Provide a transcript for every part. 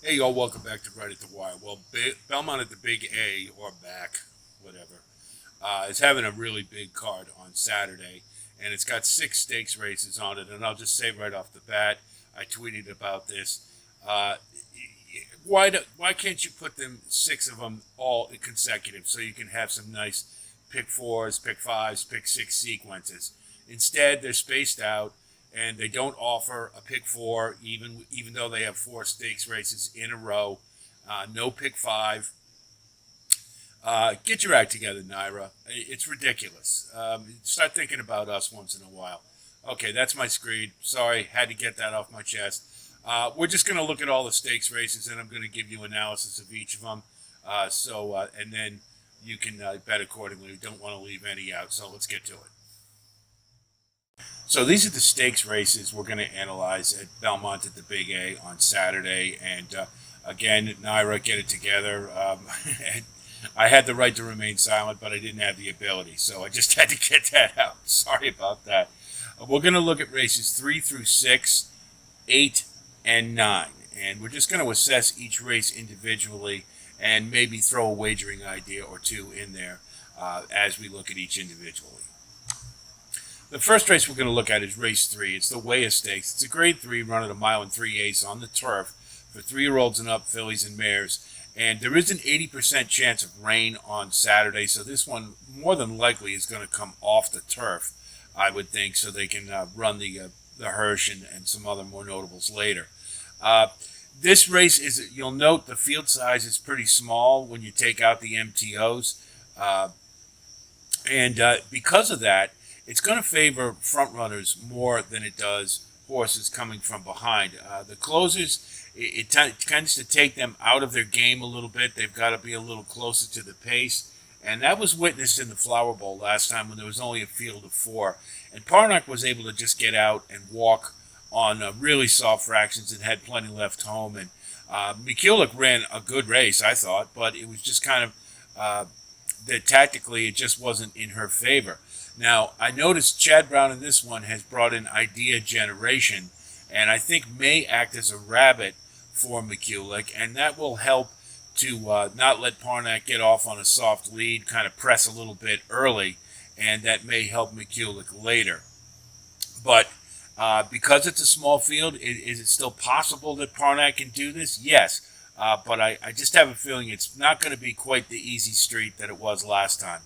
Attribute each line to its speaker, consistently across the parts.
Speaker 1: Hey, y'all, welcome back to Right at the Wire. Well, Belmont at the Big A, or back, whatever, is having a really big card on Saturday, and it's got six stakes races on it. And I'll just say right off the bat, I tweeted about this. Uh, why can't you put them six of them all consecutive so you can have some nice pick fours, pick fives, pick six sequences? Instead, they're spaced out and they don't offer a pick four, even though they have four stakes races in a row. No pick five. Get your act together, Naira. It's ridiculous. Start thinking about us once in a while. Okay, that's my screed. Sorry, had to get that off my chest. We're just going to look at all the stakes races, and I'm going to give you analysis of each of them. And then you can bet accordingly. We don't want to leave any out, so let's get to it. So these are the stakes races we're going to analyze at Belmont at the Big A on Saturday. And again, Naira, get it together. I had the right to remain silent, but I didn't have the ability, so I just had to get that out. Sorry about that. We're going to look at races 3 through 6, 8, and 9. And we're just going to assess each race individually and maybe throw a wagering idea or two in there as we look at each individually. The first race we're going to look at is race 3. It's the Weah Stakes. It's a grade 3 run at a mile and 3/8 on the turf for 3-year-olds and up, fillies and mares. And there is an 80% chance of rain on Saturday, so this one more than likely is going to come off the turf, I would think, so they can run the Hirsch and some other more notables later. This race you'll note the field size is pretty small when you take out the MTOs. And because of that, it's going to favor front runners more than it does horses coming from behind. The closers, it tends to take them out of their game a little bit. They've got to be a little closer to the pace. And that was witnessed in the Flower Bowl last time when there was only a field of 4. And Parnak was able to just get out and walk on really soft fractions and had plenty left home. And Mikulik ran a good race, I thought, but it was just kind of that tactically it just wasn't in her favor. Now, I noticed Chad Brown in this one has brought in idea generation, and I think may act as a rabbit for Mikulik, and that will help to not let Parnak get off on a soft lead, kind of press a little bit early, and that may help Mikulik later. But because it's a small field, is it still possible that Parnak can do this? Yes, but I just have a feeling it's not going to be quite the easy street that it was last time.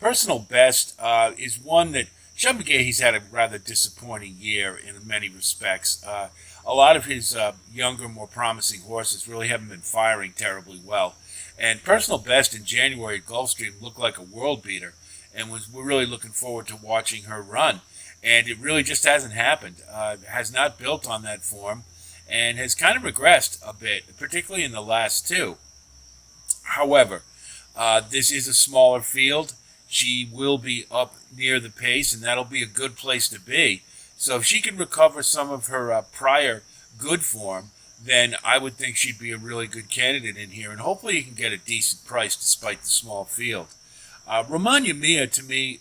Speaker 1: Personal best is one that Sean McGahee's had a rather disappointing year in many respects. A lot of his younger, more promising horses really haven't been firing terribly well. And personal best in January at Gulfstream looked like a world beater, and we're really looking forward to watching her run. And it really just hasn't happened. Has not built on that form, and has kind of regressed a bit, particularly in the last 2. However, this is a smaller field. She will be up near the pace, and that'll be a good place to be. So if she can recover some of her prior good form, then I would think she'd be a really good candidate in here, and hopefully you can get a decent price despite the small field. Romagna Mia, to me,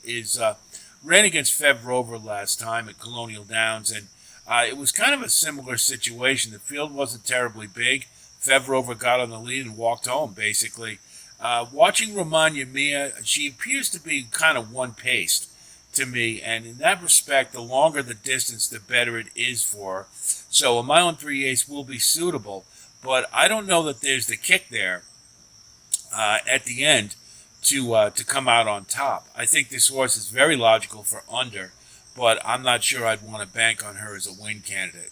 Speaker 1: ran against Fev Rover last time at Colonial Downs, and it was kind of a similar situation. The field wasn't terribly big. Fev Rover got on the lead and walked home, basically. Watching Romagna Mia, she appears to be kind of one-paced to me, and in that respect, the longer the distance, the better it is for her. So a mile and 3/8 will be suitable, but I don't know that there's the kick there at the end to come out on top. I think this horse is very logical for under, but I'm not sure I'd want to bank on her as a win candidate.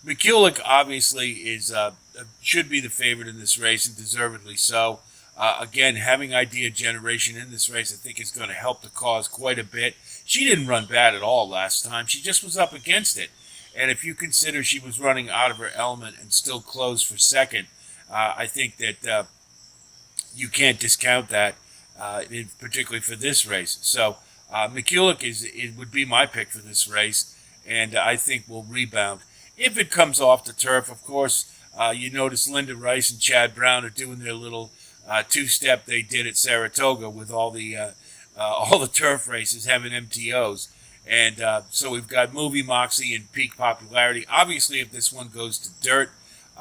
Speaker 1: Mikulik obviously should be the favorite in this race, and deservedly so. Again, having idea generation in this race, I think, is going to help the cause quite a bit. She didn't run bad at all last time. She just was up against it. And if you consider she was running out of her element and still closed for second, I think that you can't discount that, particularly for this race. So Mikulik would be my pick for this race, and I think will rebound. If it comes off the turf, of course, you notice Linda Rice and Chad Brown are doing their little two-step they did at Saratoga with all the turf races having MTOs. And so we've got Movie Moxie and peak popularity. Obviously, if this one goes to dirt,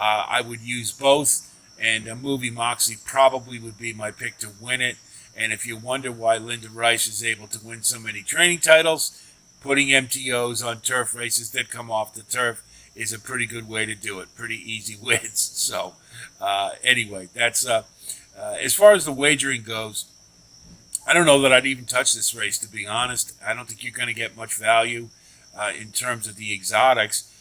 Speaker 1: I would use both, and Movie Moxie probably would be my pick to win it. And if you wonder why Linda Rice is able to win so many training titles, putting MTOs on turf races that come off the turf is a pretty good way to do it. Pretty easy wins. So anyway, that's as far as the wagering goes. I don't know that I'd even touch this race, to be honest. I don't think you're going to get much value in terms of the exotics.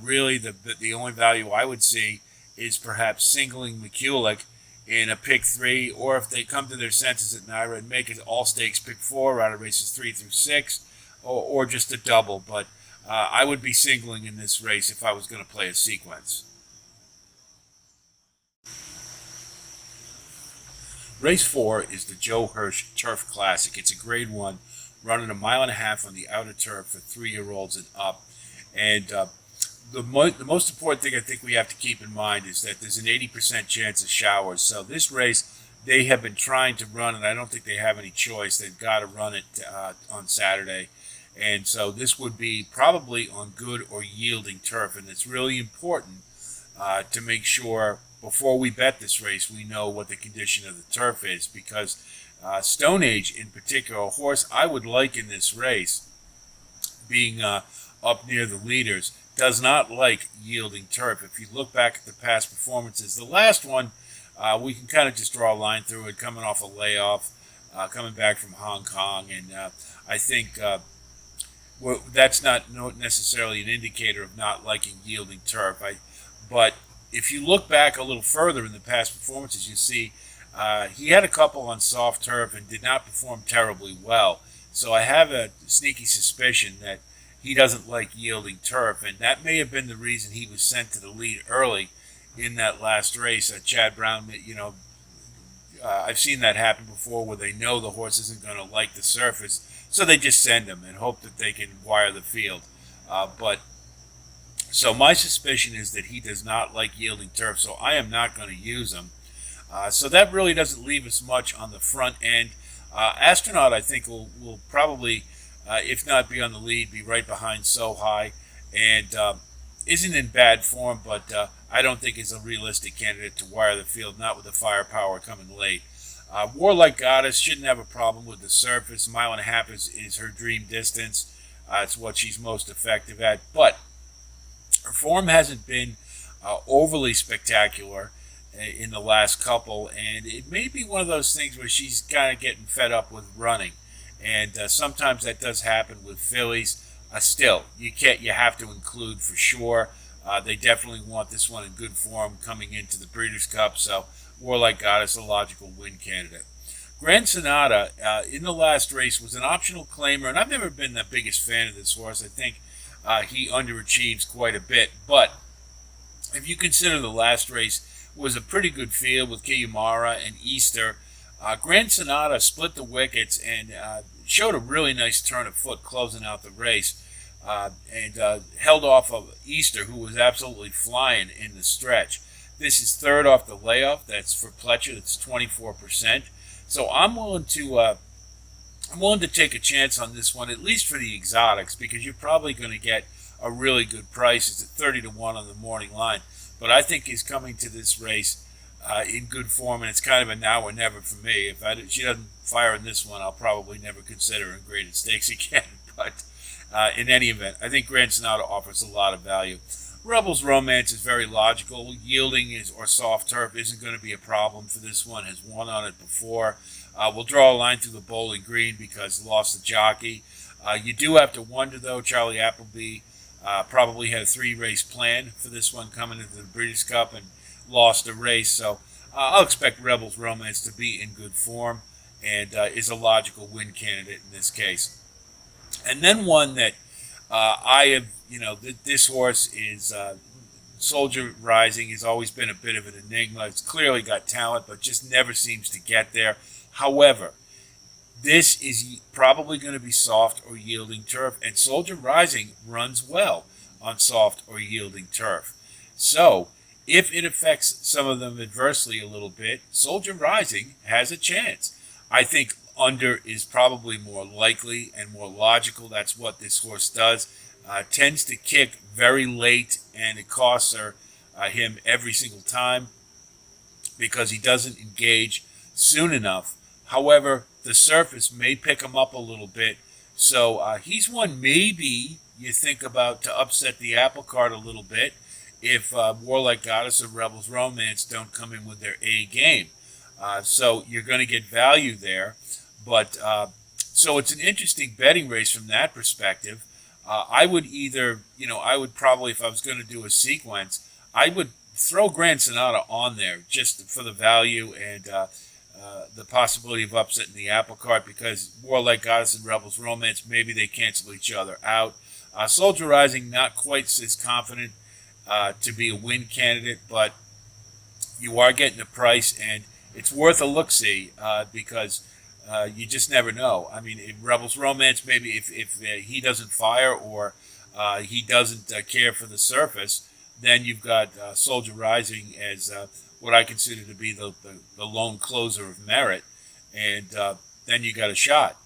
Speaker 1: Really, the only value I would see is perhaps singling McCulloch in a pick 3, or if they come to their senses at NYRA and make it all stakes pick 4 out of races 3 through 6, or just a double. But I would be singling in this race if I was going to play a sequence. Race 4 is the Joe Hirsch Turf Classic. It's a Grade 1, running 1.5 miles on the outer turf for 3-year-olds and up. And the most important thing I think we have to keep in mind is that there's an 80% chance of showers. So this race, they have been trying to run, and I don't think they have any choice. They've got to run it on Saturday. And so this would be probably on good or yielding turf. And it's really important to make sure before we bet this race, we know what the condition of the turf is, because Stone Age in particular, a horse I would like in this race, being up near the leaders, does not like yielding turf. If you look back at the past performances, the last one, we can kind of just draw a line through it, coming off a layoff, coming back from Hong Kong, and I think that's not necessarily an indicator of not liking yielding turf. But if you look back a little further in the past performances, you see he had a couple on soft turf and did not perform terribly well. So I have a sneaky suspicion that he doesn't like yielding turf, and that may have been the reason he was sent to the lead early in that last race. Chad Brown, I've seen that happen before, where they know the horse isn't going to like the surface, so they just send him and hope that they can wire the field. So my suspicion is that he does not like yielding turf, so I am not going to use him. So that really doesn't leave us much on the front end. Astronaut, I think, will probably, if not be on the lead, be right behind So High, and isn't in bad form, but I don't think is a realistic candidate to wire the field, not with the firepower coming late. Warlike Goddess shouldn't have a problem with the surface. 1.5 miles is her dream distance. It's what she's most effective at, but her form hasn't been overly spectacular in the last couple, and it may be one of those things where she's kind of getting fed up with running, and sometimes that does happen with fillies. Still, you have to include for sure. They definitely want this one in good form coming into the Breeders' Cup, so Warlike Goddess, a logical win candidate. Grand Sonata in the last race was an optional claimer, and I've never been the biggest fan of this horse. I think he underachieves quite a bit, but if you consider the last race was a pretty good field with Kiyumara and Easter, Grand Sonata split the wickets and showed a really nice turn of foot closing out the race, and held off of Easter, who was absolutely flying in the stretch. This is third off the layoff. That's for Pletcher. That's 24%. So I'm willing to take a chance on this one, at least for the exotics, because you're probably going to get a really good price. It's at 30-1 on the morning line. But I think he's coming to this race in good form, and it's kind of a now or never for me. If she doesn't fire in this one, I'll probably never consider her in graded stakes again. But in any event, I think Grand Sonata offers a lot of value. Rebel's Romance is very logical. Yielding or soft turf isn't going to be a problem for this one. Has won on it before. We'll draw a line through the Bowling Green because lost the Jockey. You do have to wonder, though, Charlie Appleby probably had a 3-race plan for this one coming into the Breeders' Cup and lost a race. So I'll expect Rebel's Romance to be in good form and is a logical win candidate in this case. And then one that I have, this horse is Soldier Rising. Has always been a bit of an enigma. It's clearly got talent, but just never seems to get there. However, this is probably going to be soft or yielding turf, and Soldier Rising runs well on soft or yielding turf. So, if it affects some of them adversely a little bit, Soldier Rising has a chance. I think under is probably more likely and more logical. That's what this horse does. Tends to kick very late, and it costs her him every single time because he doesn't engage soon enough. However, the surface may pick him up a little bit. So he's one maybe you think about to upset the apple cart a little bit if Warlike Goddess or Rebels Romance don't come in with their A game. So you're going to get value there. But so it's an interesting betting race from that perspective. I would either, I would probably, if I was going to do a sequence, I would throw Grand Sonata on there just for the value and the possibility of upsetting the apple cart because Warlike Goddess and Rebels Romance, maybe they cancel each other out. Soldier Rising, not quite as confident to be a win candidate, but you are getting a price, and it's worth a look-see because you just never know. I mean, in Rebels Romance, maybe if he doesn't fire or he doesn't care for the surface, then you've got Soldier Rising as what I consider to be the lone closer of merit, and then you got a shot.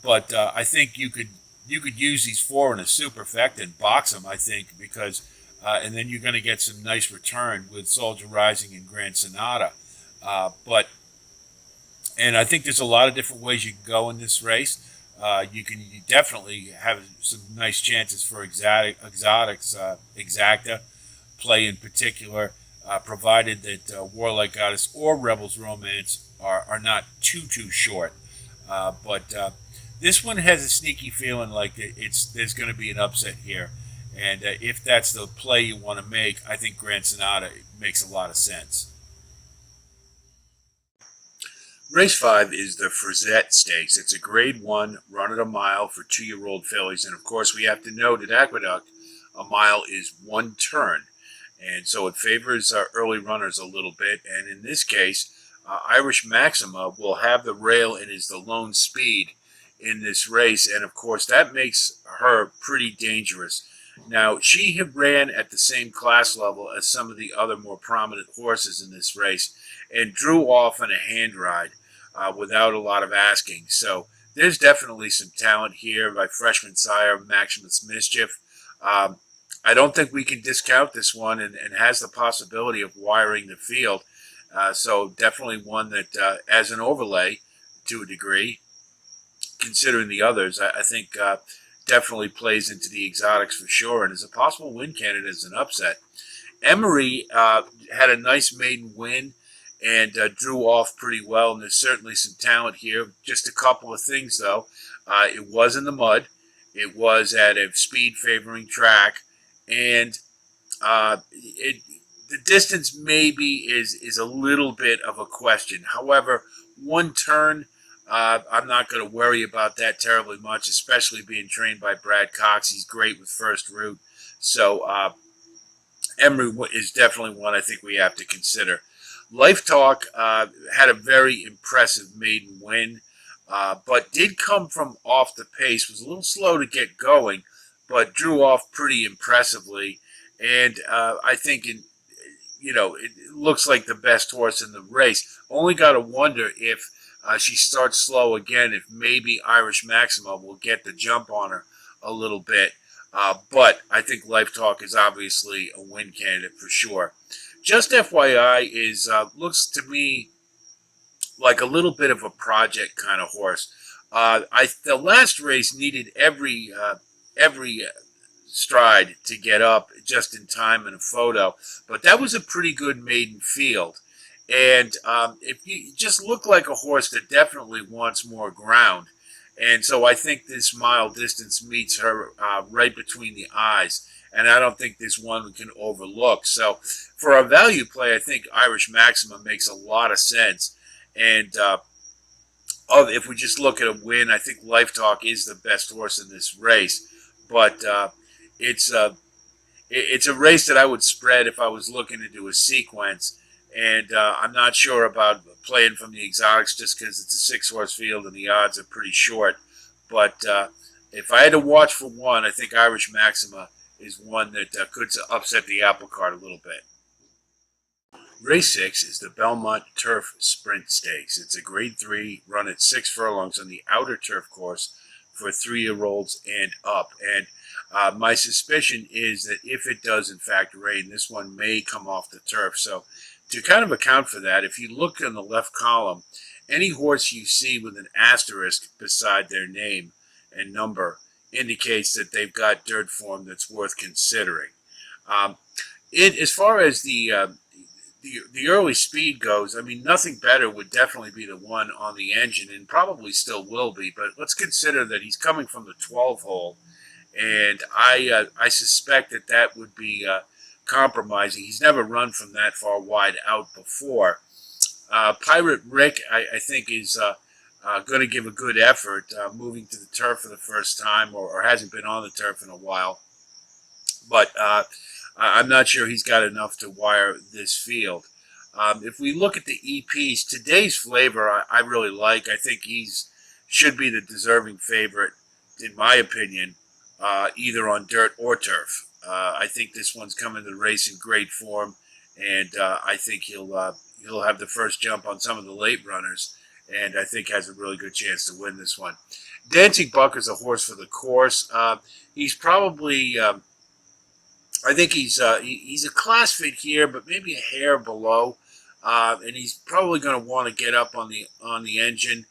Speaker 1: But I think you could use these four in a superfecta and box them, I think, because and then you're going to get some nice return with Soldier Rising and Grand Sonata. And I think there's a lot of different ways you can go in this race. You definitely have some nice chances for exotics, exacta play in particular, provided that Warlike Goddess or Rebels Romance are not too short. But this one has a sneaky feeling like there's going to be an upset here. And if that's the play you want to make, I think Grand Sonata makes a lot of sense. Race 5 is the Frette Stakes. It's a Grade 1, run at a mile for 2-year-old fillies. And, of course, we have to note at Aqueduct, a mile is one turn. And so it favors early runners a little bit. And in this case, Irish Maxima will have the rail and is the lone speed in this race. And, of course, that makes her pretty dangerous. Now, she had ran at the same class level as some of the other more prominent horses in this race and drew off on a hand ride without a lot of asking. So there's definitely some talent here by freshman sire Maximus Mischief. I don't think we can discount this one and has the possibility of wiring the field. So definitely one that, as an overlay to a degree, considering the others, I think definitely plays into the exotics for sure and is a possible win candidate as an upset. Emery had a nice maiden win and drew off pretty well, and there's certainly some talent here. Just a couple of things, though. It was in the mud. It was at a speed-favoring track, and the distance maybe is a little bit of a question. However, one turn, I'm not going to worry about that terribly much, especially being trained by Brad Cox. He's great with first route. So Emery is definitely one I think we have to consider. Life Talk had a very impressive maiden win, but did come from off the pace, was a little slow to get going, but drew off pretty impressively. And I think, it looks like the best horse in the race. Only got to wonder if she starts slow again, if maybe Irish Maxima will get the jump on her a little bit. But I think Life Talk is obviously a win candidate for sure. Just FYI looks to me like a little bit of a project kind of horse. The last race needed every stride to get up just in time in a photo, but that was a pretty good maiden field. And if you just look like a horse that definitely wants more ground. And so I think this mile distance meets her right between the eyes. And I don't think this one we can overlook. So for a value play, I think Irish Maxima makes a lot of sense. And if we just look at a win, I think Life Talk is the best horse in this race. But it's a race that I would spread if I was looking to do a sequence. And I'm not sure about playing from the exotics just because it's a 6-horse field and the odds are pretty short. But if I had to watch for one, I think Irish Maxima is one that could upset the apple cart a little bit. Race 6 is the Belmont Turf Sprint Stakes. It's a Grade 3 run at 6 furlongs on the outer turf course for 3-year-olds and up. And My suspicion is that if it does in fact rain, this one may come off the turf. So to kind of account for that, if you look in the left column, any horse you see with an asterisk beside their name and number indicates that they've got dirt form that's worth considering. Um, as far as the early speed goes, I mean, nothing better would definitely be the one on the engine, and probably still will be. But let's consider that he's coming from the 12 hole, and I suspect that that would be compromising. He's never run from that far wide out before. Pirate Rick, I think, is going to give a good effort, moving to the turf for the first time, or hasn't been on the turf in a while. But I'm not sure he's got enough to wire this field. If we look at the EPs, today's flavor I really like. I think he's should be the deserving favorite, in my opinion, either on dirt or turf. I think this one's coming to the race in great form, and I think he'll have the first jump on some of the late runners, and I think has a really good chance to win this one. Dancing Buck is a horse for the course. He's probably I think he's a class fit here, but maybe a hair below, and he's probably going to want to get up on the engine.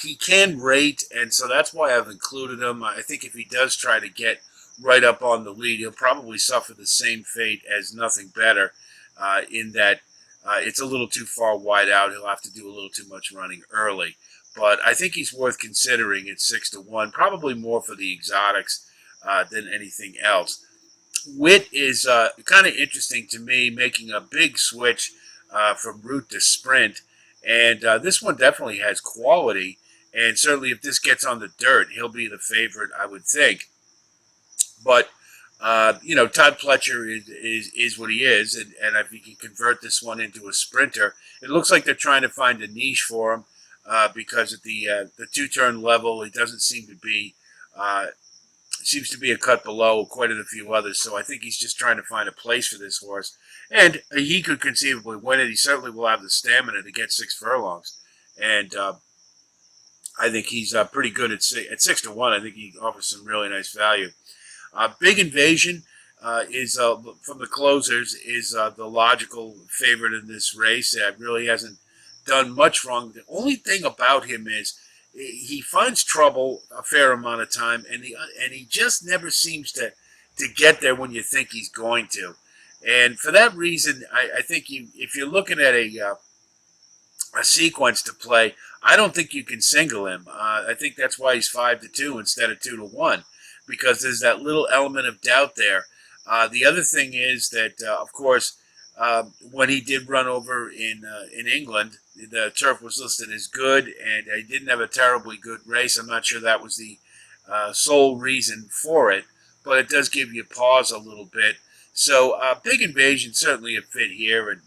Speaker 1: He can rate, and so that's why I've included him. I think if he does try to get right up on the lead, he'll probably suffer the same fate as Nothing Better, in that it's a little too far wide out. He'll have to do a little too much running early. But I think he's worth considering at 6-1, probably more for the exotics than anything else. Wit is kind of interesting to me, making a big switch from route to sprint. And this one definitely has quality. And certainly if this gets on the dirt, he'll be the favorite, I would think. But, Todd Pletcher is what he is. And if he can convert this one into a sprinter, it looks like they're trying to find a niche for him because at the two-turn level, he doesn't seem to be seems to be a cut below quite a few others. So I think he's just trying to find a place for this horse. And he could conceivably win it. He certainly will have the stamina to get 6 furlongs. And I think he's pretty good at 6-1. I think he offers some really nice value. Big Invasion is from the closers is the logical favorite in this race. Really hasn't done much wrong. The only thing about him is he finds trouble a fair amount of time, and he just never seems to get there when you think he's going to. And for that reason, I think if you're looking at a sequence to play, I don't think you can single him. I think that's why he's 5-2 instead of 2-1, because there's that little element of doubt there. The other thing is that, of course, when he did run over in England, the turf was listed as good, and he didn't have a terribly good race. I'm not sure that was the sole reason for it, but it does give you pause a little bit. So Big Invasion certainly a fit here, and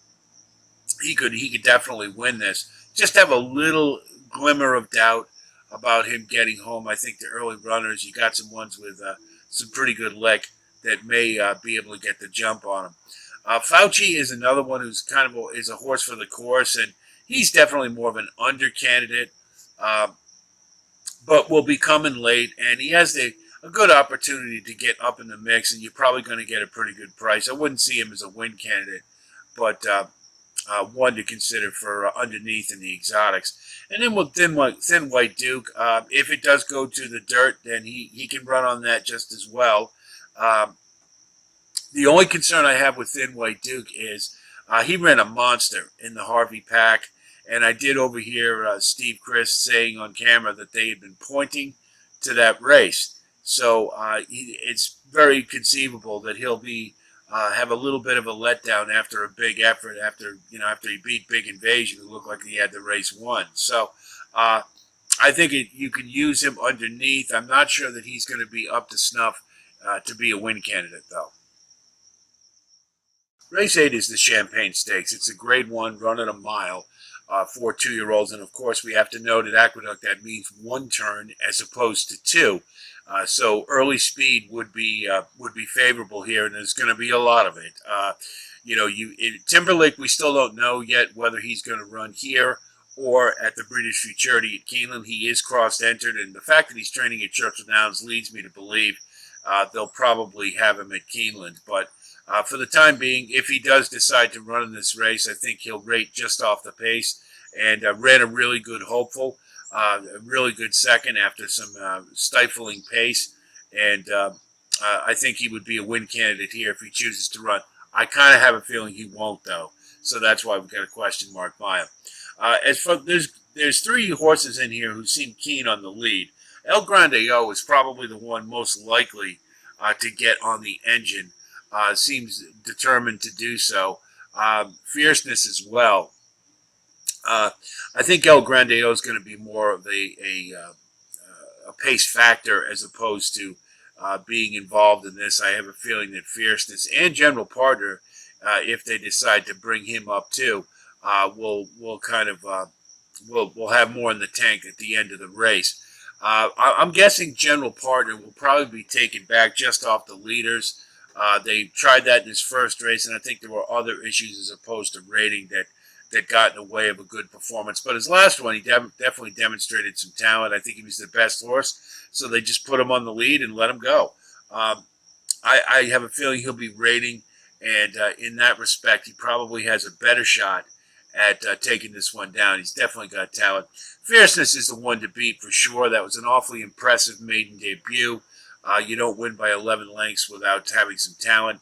Speaker 1: he could definitely win this. Just have a little glimmer of doubt about him getting home. I think the early runners, you got some ones with some pretty good lick that may be able to get the jump on him. Fauci is another one who's kind of is a horse for the course, and he's definitely more of an under candidate, but will be coming late, and he has a good opportunity to get up in the mix, and you're probably going to get a pretty good price. I wouldn't see him as a win candidate, but one to consider for underneath in the exotics. And then with Thin White Duke, if it does go to the dirt, then he can run on that just as well. The only concern I have with Thin White Duke is he ran a monster in the Harvey Pack, and I did overhear Steve Christ saying on camera that they had been pointing to that race. So it's very conceivable that he'll be have a little bit of a letdown after a big effort, after he beat Big Invasion, who looked like he had the race won. So I think you can use him underneath. I'm not sure that he's going to be up to snuff to be a win candidate, though. Race 8 is the Champagne Stakes. It's a grade 1, run at a mile for 2-year-olds. And, of course, we have to note at Aqueduct that means 1 turn as opposed to 2. So early speed would be favorable here, and there's going to be a lot of it. Timberlake, we still don't know yet whether he's going to run here or at the British Futurity at Keeneland. He is cross-entered, and the fact that he's training at Churchill Downs leads me to believe they'll probably have him at Keeneland. But for the time being, if he does decide to run in this race, I think he'll rate just off the pace, and ran a really good hopeful, a really good second after some stifling pace, and I think he would be a win candidate here if he chooses to run. I kind of have a feeling he won't, though, so that's why we've got a question mark by him. As for there's three horses in here who seem keen on the lead. El Grande O is probably the one most likely to get on the engine. Seems determined to do so. Fierceness as well. I think El Grande O is going to be more of a pace factor as opposed to being involved in this. I have a feeling that Fierceness and General Partner, if they decide to bring him up too, will kind of will have more in the tank at the end of the race. I'm guessing General Partner will probably be taken back just off the leaders. They tried that in his first race, and I think there were other issues as opposed to rating that got in the way of a good performance. But his last one, he definitely demonstrated some talent. I think he was the best horse, so they just put him on the lead and let him go. I have a feeling he'll be rating, and in that respect, he probably has a better shot at taking this one down. He's definitely got talent. Fierceness is the one to beat for sure. That was an awfully impressive maiden debut. You don't win by 11 lengths without having some talent.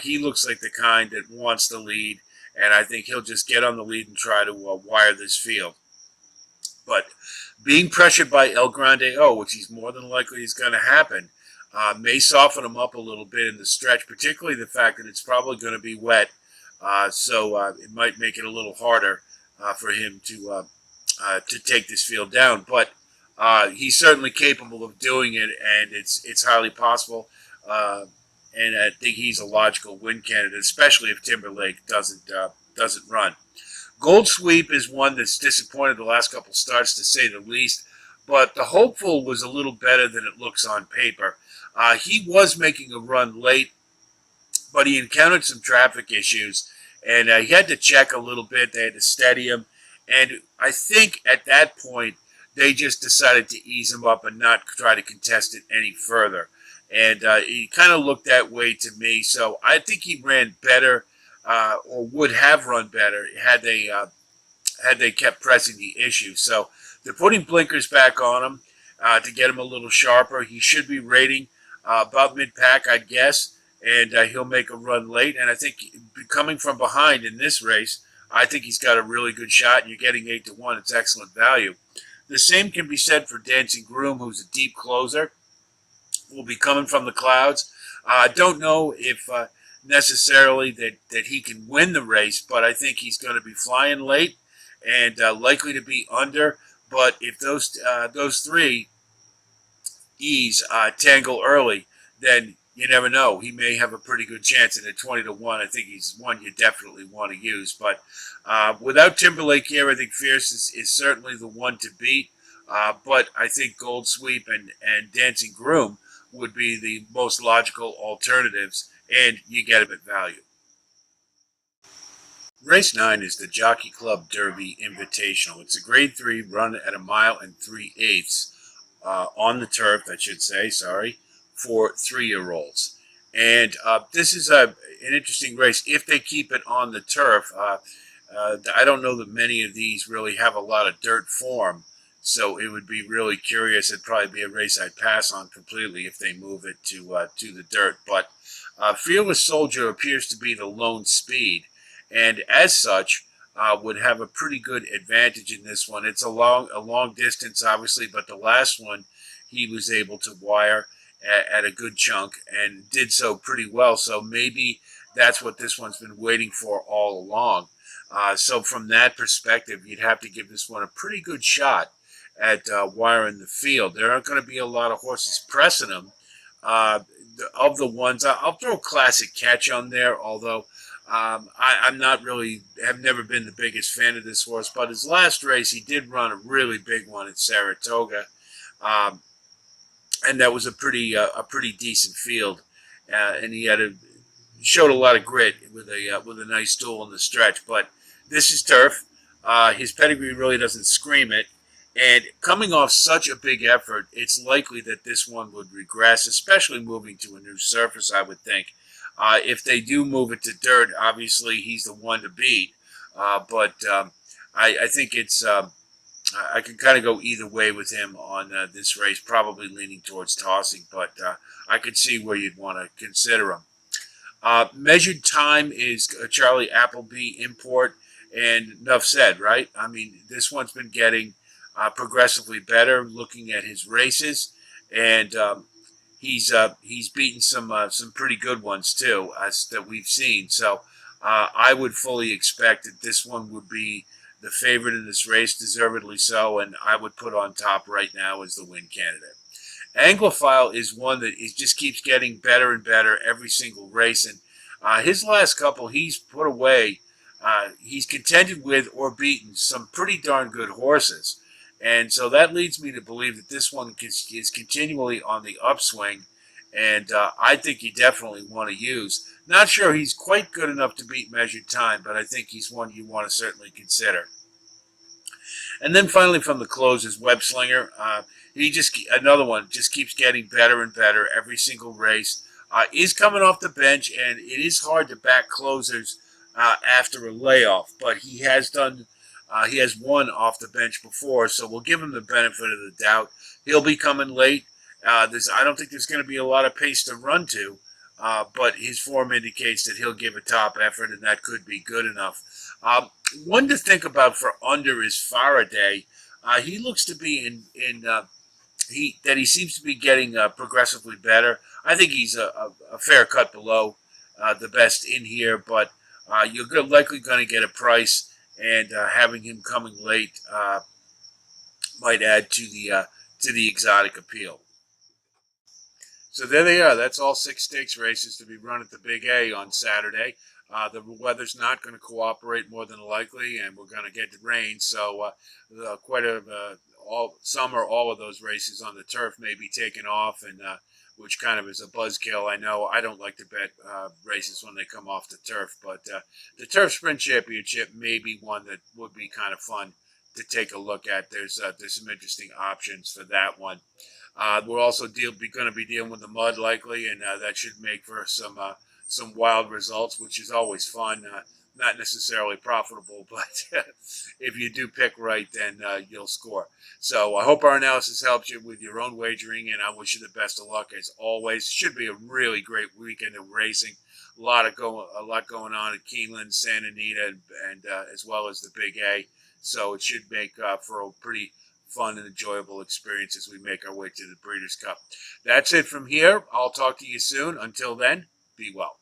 Speaker 1: He looks like the kind that wants the lead, and I think he'll just get on the lead and try to wire this field. But being pressured by El Grande O, which he's more than likely is going to happen, may soften him up a little bit in the stretch, particularly the fact that it's probably going to be wet. So it might make it a little harder for him to take this field down. But he's certainly capable of doing it, and it's highly possible. And I think he's a logical win candidate, especially if Timberlake doesn't run. Gold Sweep is one that's disappointed the last couple starts, to say the least. But the hopeful was a little better than it looks on paper. He was making a run late, but he encountered some traffic issues, and he had to check a little bit. They had to steady him, and I think at that point they just decided to ease him up and not try to contest it any further. And he kind of looked that way to me, so I think he ran better, or would have run better had they kept pressing the issue. So they're putting blinkers back on him to get him a little sharper. He should be rating about mid-pack, I'd guess, and he'll make a run late. And I think coming from behind in this race, I think he's got a really good shot, and you're getting 8-1. It's excellent value. The same can be said for Dancing Groom, who's a deep closer. Will be coming from the clouds. I don't know if necessarily that he can win the race, but I think he's going to be flying late and likely to be under. But if those three E's tangle early, then you never know. He may have a pretty good chance at 20-1. I think he's one you definitely want to use. But without Timberlake here, I think Fierce is certainly the one to beat. But I think Gold Sweep and Dancing Groom would be the most logical alternatives, and you get them at value. Race 9 is the Jockey Club Derby Invitational. It's a Grade 3 run at 1 mile and 3/8 on the turf, I should say, for 3-year-olds. And this is an interesting race if they keep it on the turf. I don't know that many of these really have a lot of dirt form, so it would be really curious. It'd probably be a race I'd pass on completely if they move it to the dirt. But Fearless Soldier appears to be the lone speed, and as such would have a pretty good advantage in this one. It's a long distance, obviously, but the last one he was able to wire at a good chunk and did so pretty well. So maybe that's what this one's been waiting for all along. So from that perspective, you'd have to give this one a pretty good shot at wiring the field. There aren't going to be a lot of horses pressing him. Of the ones, I'll throw Classic Catch on there, although I'm not really, have never been the biggest fan of this horse. But his last race, he did run a really big one at Saratoga, and that was a pretty decent field, and he showed a lot of grit with a nice duel in the stretch. But this is turf. His pedigree really doesn't scream it, And coming off such a big effort, it's likely that this one would regress, especially moving to a new surface, I would think. If they do move it to dirt, obviously he's the one to beat. But I think I can kind of go either way with him on this race, probably leaning towards tossing, but I could see where you'd want to consider him. Measured Time is a Charlie Appleby import, and enough said, right? I mean, this one's been getting progressively better. Looking at his races, and he's beaten some pretty good ones too, that we've seen. So I would fully expect that this one would be the favorite in this race, deservedly so, and I would put on top right now as the win candidate. Anglophile is one that just keeps getting better and better every single race, and his last couple he's put away. He's contended with or beaten some pretty darn good horses, and so that leads me to believe that this one is continually on the upswing, and I think you definitely want to use. Not sure he's quite good enough to beat Measured Time, but I think he's one you want to certainly consider. And then finally, from the closes, Web Slinger. He just another one just keeps getting better and better every single race. Is coming off the bench, and it is hard to back closers after a layoff. But he has done. He has won off the bench before, so we'll give him the benefit of the doubt. He'll be coming late. I don't think there's going to be a lot of pace to run to, but his form indicates that he'll give a top effort, and that could be good enough. One to think about for under is Faraday. He looks to be he seems to be getting progressively better. I think he's a fair cut below the best in here, but you're likely going to get a price, and having him coming late might add to the exotic appeal. So there they are. That's all 6 stakes races to be run at the Big A on Saturday. The weather's not going to cooperate more than likely, and we're going to get rain. So all of those races on the turf may be taken off, and which kind of is a buzzkill. I know I don't like to bet races when they come off the turf, but the Turf Sprint Championship may be one that would be kind of fun to take a look at. There's some interesting options for that one. We're also going to be dealing with the mud likely, and that should make for some wild results, which is always fun. Not necessarily profitable, but if you do pick right, then you'll score. So I hope our analysis helps you with your own wagering, and I wish you the best of luck as always. Should be a really great weekend of racing. A lot going on at Keeneland, Santa Anita, and as well as the Big A. So it should make for a pretty fun and enjoyable experience as we make our way to the Breeders' Cup. That's it from here. I'll talk to you soon. Until then, be well.